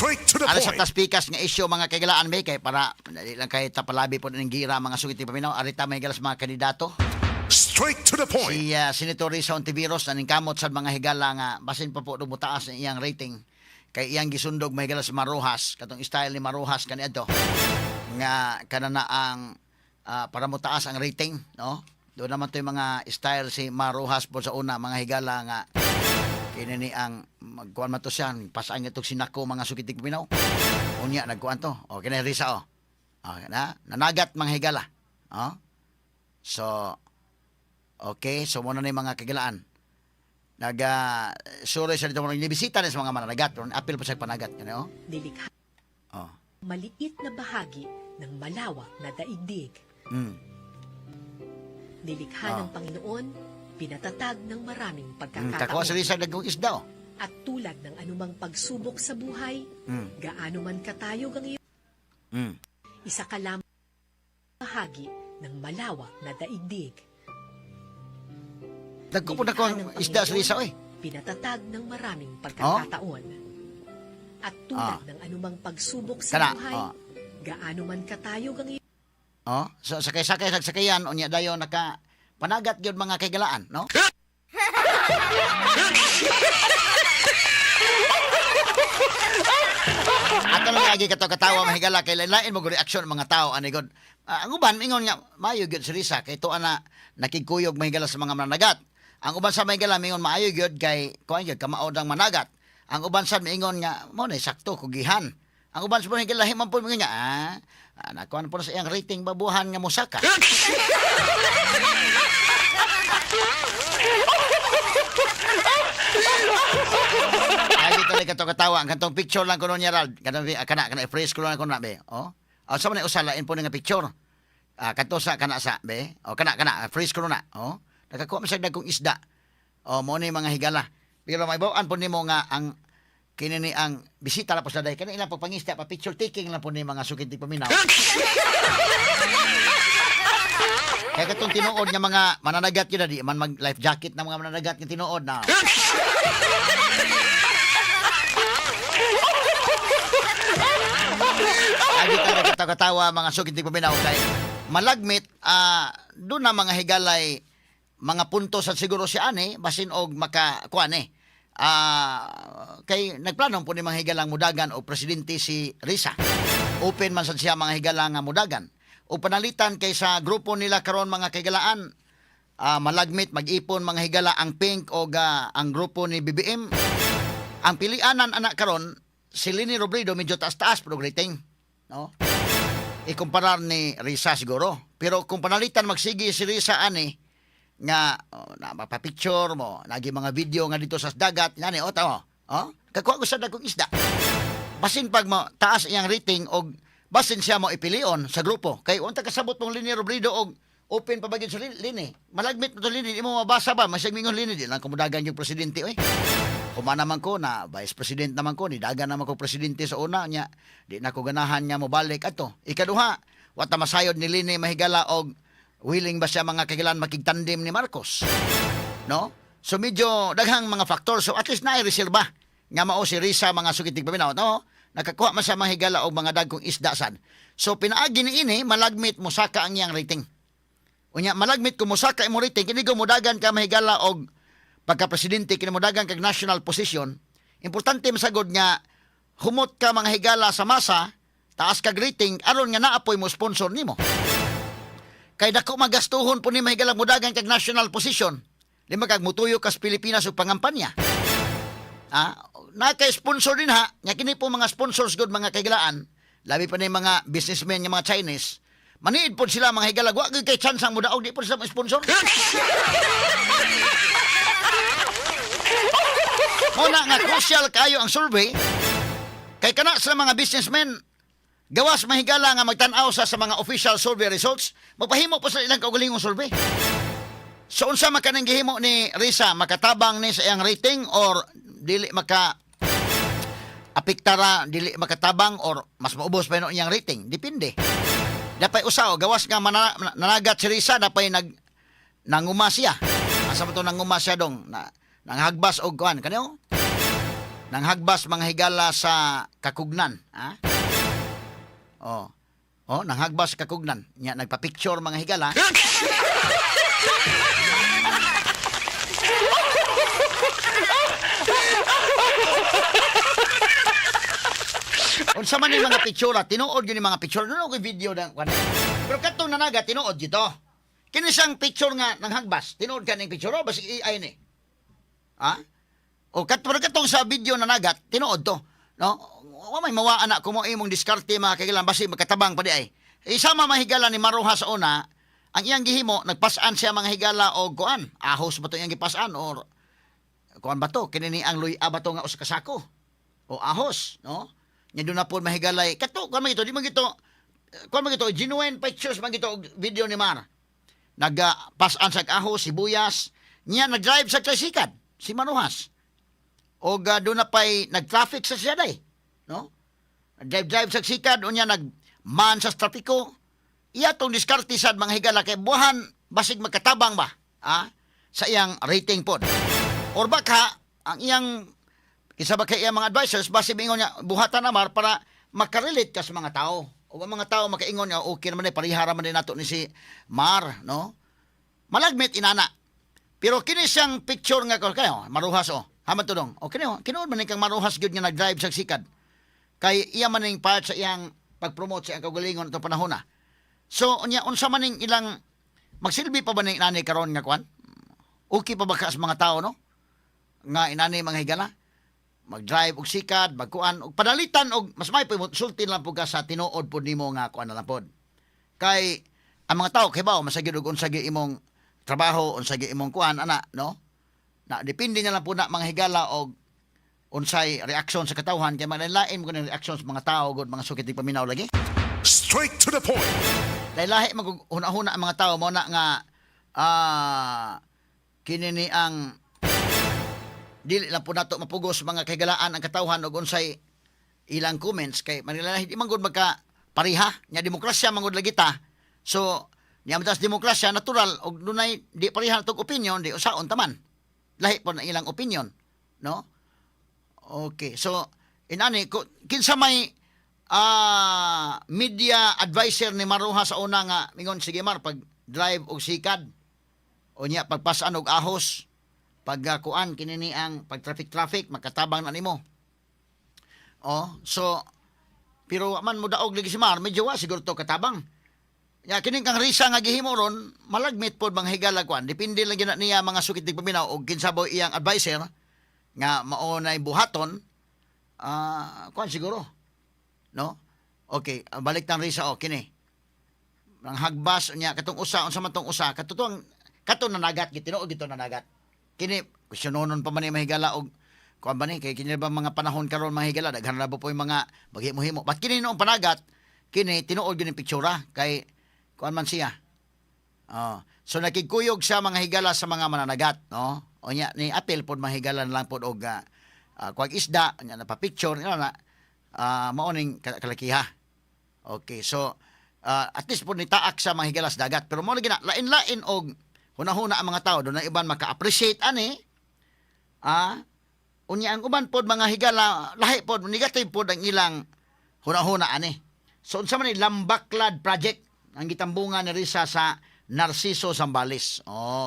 Straight to the Alas sa point. taspikas nga isyo mga kagalaan may kay para dili lang kay tapalabi po ng gira mga sugit ni paminaw arita may galas mga kandidato. Straight to the point. Si Senator Risa Ontiveros naning kamot sa mga higala nga basin pa po dumutaas ang iyang rating kay iyang gisundog may galas Marujas katong style ni Marujas kaniadto nga kanana ang para mo taas ang rating, no? Doon naman to yung mga style si Marujas po sa una mga higala nga kinini ang magkuan man to siya pasaan nga itong sinako mga sukitig pinaw unya nagkuan to o kinay Risa nanagat mga higala so okay so muna na yung mga kagalaan sure siya dito mga nibisita na sa mga mananagat apil pa sa panagat kanya Nilikha maliit na bahagi ng malawak na daigdig. Nilikha ng Panginoon, pinatatag ng maraming kakuha sa pagkakataon. Risa nagkong isda At tulad ng anumang pagsubok sa buhay, gaano man katayog ang iyong isa ka lamang bahagi ng malawak na daigdig. nagkupo na ko ang isda sa Risa Pinatatag ng maraming pagkakataon. At tulad ng anumang pagsubok sa Kana, buhay, gaano man katayog ang iyong so sakay-sakay nagsakayan unya dayon naka panagat gyud mga kagalaan no ato lang lagi kato katawa mahigala kay lain mo reaksyon mga tao ani god ang uban mingon nga maayo gyud si Risa kay tuwa na nakigkuyog mahigala sa mga managat ang uban sa mahigala mingon maayo gyud kay kuan gyud kamaod ang managat ang uban sa mingon nga mo na sakto kugihan ang uban sa mahigala himan po mingon nga nakuan po na sa iyang rating babuhan nga musaka lagi talaga to katawa ang kantong picture lang kuno niya Rald kana phrase ko lang kuno na be sa man usalain po nga picture kanto sa kana sa be kana phrase ko na nakakuha man sa dagkong isda mo ni mga higala pero may bawaan po nimo nga ang kinini ang bisita la po sa day kana ilang pagpangista pa picture taking lang po ni mga sukintig paminaw kaya katong tinuod nga mga mananagat yun na di man mag life jacket na mga mananagat nga tinuod na lagi talaga katawa mga sukintig paminaw kay malagmit doon na mga higalay mga punto sa siguro si ani basin og makakuan kay nagplano po ni mga higalang mudagan o presidente si Risa open man sad siya mga higalang nga mudagan o panalitan kay sa grupo nila karon mga kagalaan malagmit mag-ipon mga higala ang Pink o ang grupo ni BBM ang pilianan anak karon si Leni Robredo medyo taas-taas pero rating no ikumparar ni Risa siguro pero kung panalitan magsigi si Risa ani nga na mapapicture mo nagi mga video nga dito sa dagat ngani tawo kakuha ko sa dagkong isda basin pag mo taas iyang rating og basin siya mo ipilion sa grupo kay unta kasabot mong Leni Robredo og open pa bagid sa Leni malagmit mo to Leni di mo mabasa ba masig mingon Leni di lang kumudagan yung presidente kuma naman ko na vice president naman ko ni dagan naman ko presidente sa una nya di na ko ganahan niya mo balik ato ikaduha wata masayod ni Leni mahigala og willing ba siya mga kagilan makigtandem ni Marcos no so medyo daghang mga faktor so at least na reserba nga mao si Risa mga sukitig paminaw no nakakuha man sa mga higala og mga dagkong isda sad so pinaagi ni ini malagmit musaka ang iyang rating unya malagmit kung musaka imo rating kini mudagan ka mahigala og pagka presidente kini mudagan kag national position importante masagod nga humot ka mga higala sa masa taas kag rating aron nga naapoy mo sponsor nimo kay dako magastuhon po ni mahigalang mudagan kag national position lima kag mutuyo kas Pilipinas og pangampanya naka-sponsor din nga kini po mga sponsors good mga kaigalaan labi pa ni mga businessmen nga mga Chinese maniid po sila mga higala wa kay chance ang mudaog di po sila sponsor muna nga crucial kayo ang survey kay kana sa mga businessmen gawas mahigala nga magtan-aw sa mga official survey results magpahimo po sa ilang kaugalingong survey so unsa man kanang gihimo ni Risa makatabang ni sa iyang rating or dili maka apektara dili makatabang or mas maubos pa iyang rating depende dapay usaw gawas nga nanagat si Risa dapay nanguma siya asa mo to nanguma siya dong nanghagbas og kuan kanyo Nang hagbas mga higala sa Kakugnan, ha? Oh. Oh, nang hagbas sa Kakugnan. Nya nagpa-picture mga higala. Unsa man ni mga picture, tinuod gyud ni mga picture, no ko video na kuan. Pero katong nanaga tinuod gito. Kini siyang picture nga nang hagbas, tinuod ka ning picture basi AI ni. Ha? O katong sa video na nagat, tinuod to. No? Wa may mawaan na kumo imong diskarte mga kailan basi magkatabang pa di ay. Isama mahigala ni Maruha sa una, ang iyang gihimo nagpasan siya mga higala og kuan. Ahos ba to iyang gipasan or kuan ba to? Kini ni ang luya ba to nga usa ka sako? O ahos, no? Nya doon na po mahigalay. Kato, kuan magito, di magito, kuan magito, genuine pictures magito og video ni Mar. Nagpasan sa ahos, sibuyas, niya nag-drive sa tricycle, si Maruhas. O doon na pa'y nag-traffic sa siya day. No? Nag-drive sa sikad, o niya nag-man sa trapiko. Iya tong diskarte sad mga higala kay buhan basig magkatabang ba? Sa iyang rating pod. Or baka, ang iyang isa ba kay iyang mga advisors, basi ingon niya, buhatan na Mar para makarelate ka sa mga tao. O ang mga tao makaingon niya, okay naman parihara man din nato ni si Mar, no? Malagmit inana. Pero kini siyang picture nga kayo, Maruhas o. Haman tudong. O kinood man kang Maruhas gyud nga nag-drive sa sikad. Kay iya man ning part sa iyang pag-promote sa iyang kagalingon itong panahon na. So, unsa man ning ilang magsilbi pa ba ning inani karon nga kwan? Okay pa ba ka sa mga tao, no? Nga inani mga higala? Mag-drive og sikad, magkuan og padalitan og mas may sultin lang pud ka sa tinuod pud nimo nga kuan na lang pud. Kay ang mga tao kay bawo masagid og unsa gyud imong trabaho, unsa gyud imong kuan ana, no? Na depende na lang pud na mga higala og unsay reaksyon sa katawhan kay malain mo ng reaksyon sa mga tao gud mga sukit paminaw lagi. Straight to the point. Lahi maguna-huna ang mga tao mo na nga kini ni ang dili lang po nato mapugos mga kahigalaan ang katawhan og unsay ilang comments kay manila hindi man gud magka pariha nya demokrasya mangud lagi ta. So niya matas demokrasya natural og dunay di pariha tog opinion di usaon taman. Lahi po na ilang opinion, no? Okay. So inani kinsa may media advisor ni Maruha sa una nga mingon sige Mar pag drive og sikad o nya pagpasan og ahos pagkuan kinini ang pag traffic makatabang na nimo. So pero man mo daog lagi si Mar medyo wa siguro to katabang. Ya kining kang Risa nga gihimo ron malagmit pod mga higala kuan depende lang gyud niya mga sukit tig paminaw og kinsaboy iyang advisor nga mao nay buhaton kuan siguro. No? Okay, balik tang Risa kini. Nang hagbas niya katong usa unsa man tong usa katutong kato nanagat gitinuod gito nanagat. Kini kusyononon pa man ni mahigala og kuan ba ni kay kini ba mga panahon karon mahigala daghan na po yung mga maghimo-himo. Bat kini noong panagat kini tinuod gyud ni pictura kay kuan man siya. So nakikuyog siya mga higala sa mga mananagat, no? O nya ni apel pod mahigala lang pod og kuag isda nya na pa picture na mao ning kalakiha. Okay, so at least pod ni taak sa mga higala sa dagat pero mo lagi na lain-lain og hunahuna ang mga tao doon na iban maka-appreciate ani. Unya ang uban pod mga higala lahi pod negative pod ang ilang hunahuna ani. So unsa man ni Lambaklad project ang gitambungan ni Risa sa Narciso Zambales.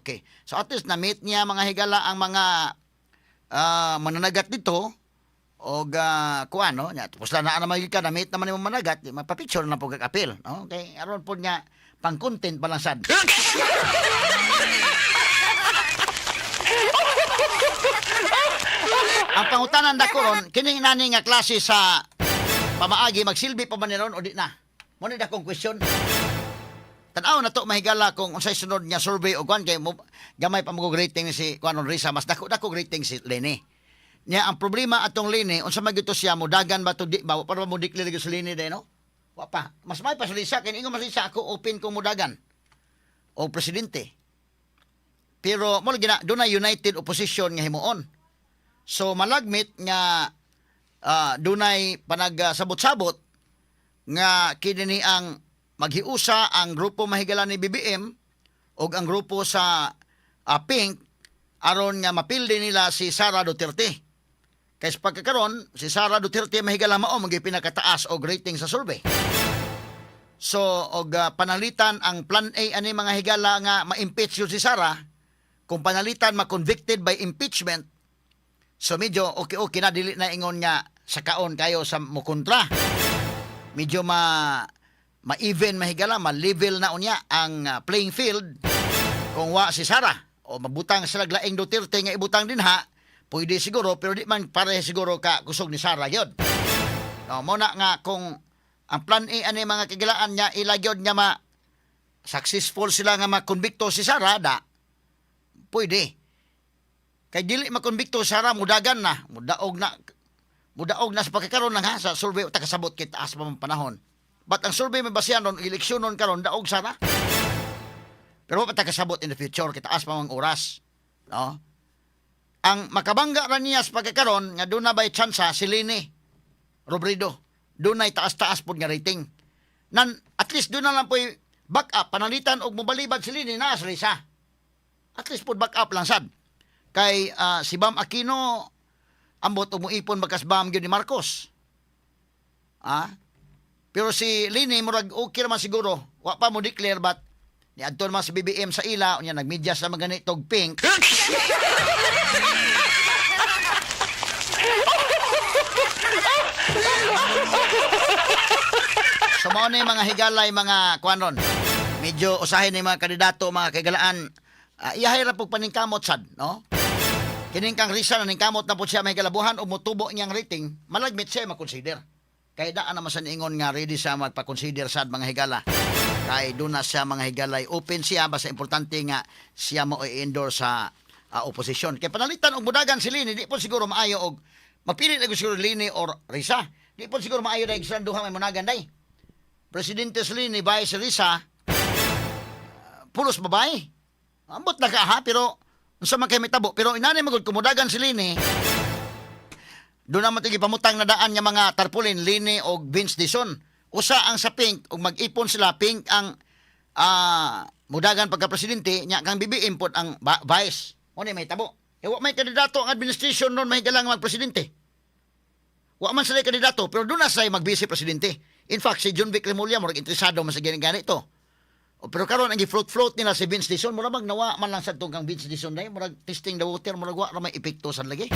Okay. So at least na-meet niya mga higala ang mga mananagat dito og kuan no nya tapos na naman ka na-meet naman ni managat mapapicture na po kag-apil. Okay. Aron pod niya pang content pa lang sad. Ang pangutanan dako ron kining nani nga klase sa pamaagi magsilbi pa man ni ron o di na. Mo ni dakong question. Tan-aw na to mahigala kung unsay sunod nga survey o kuan kay gamay pa mo rating ni si kuan Risa mas dako rating si Leni. Nya ang problema atong Leni unsa magito siya mo dagan ba to di ba para mo declare gyud si Leni day no? Wa pa. Mas may pa si Risa kay ingon mas Risa ako open ko mo dagan o presidente. Pero mo lagi na doon na united opposition nga himuon. So malagmit nga dunay panagsabot-sabot nga kini ang maghiusa ang grupo mahigala ni BBM o ang grupo sa Pink aron nga mapildi nila si Sara Duterte. Kay sa pagkakaroon, si Sara Duterte mahigala mao mga pinakataas og rating sa survey. So, og panalitan ang Plan A ani mga higala nga ma-impeach yun si Sara, kung panalitan ma-convicted by impeachment, so medyo okay na, dili na ingon nga sakaon kayo sa mukontra. Medyo ma-even mahigala, ma-level na unya ang playing field kung wa si Sara. O mabutang sila laing Duterte nga ibutang din ha, pwede siguro, pero di man pare siguro ka kusog ni Sara yun. No, muna nga kung ang Plan A ani mga kagilaan niya ilagyod niya successful sila nga makonbikto si Sara, da pwede. Kay dili makonbikto si Sara, mudagan na, mudaog na sa pagkakaroon lang ha, sa survey takasabot kay taas pa man panahon. But ang survey may basihan ron, eleksyon ron karon daog Sara. Pero pa takasabot in the future, kay taas pa mang oras. No? Ang makabangga ra niya sa pagkakaroon nga doon na ba'y tsansa si Lini Robredo. Doon ay taas-taas po nga rating. At least doon na lang po back up, panalitan og mobalibad si Lini na sa Risa. At least po back up lang sad. Kay si Bam Aquino, ambot umuipon bakas Bam gyud ni Marcos. Pero si Lini, murag okay naman siguro. Wa pa mo declare, but ni adto naman sa BBM sa ila, unya nagmedyas na mga ganitog pink. So mao ni mga higalay, mga kuanon. Medyo usahin ni mga kandidato, mga kagalaan. Iyahay ra pug paningkamot sad, no? Kining kang Risa na ningkamot na po siya may galabuhan o mutubo niyang rating, malagmit siya makonsider. Kay daan naman sa niingon nga ready siya magpa-consider sad mga higala. Kay doon na siya mga higalay, open siya, basta importante nga siya mo i-endorse sa oposisyon. Kay panalitan og mudagan si Lini, di po siguro maayo og mapili na siguro Lini or Risa. Di po siguro maayo na isang duha may munagan day. Presidente si Lini, Vice Risa, pulos babae. Ambot na ka ha, pero unsa man kay mitabo, pero inani magud kumudagan si Lini. Doon naman tigi pamutang na daan niya mga tarpulin, Lini o Vince Dizon. Usa ang sa Pink, ug mag-ipon sila, Pink ang mudagan pagka-presidente, nya kang BBM pod ang vice. O may tabo. Wa may kandidato ang administration noon mahigalang mag-presidente. Wa man sila kandidato, pero doon na sila mag-vice presidente. In fact, si John Vic Remulla, murag interesado man sa ganito. Pero karon ang i-float nila si Vince Dizon, murag nawa man lang sa tungkang Vince Dizon day, murag testing the water, murag wa ra may epekto sa lagi.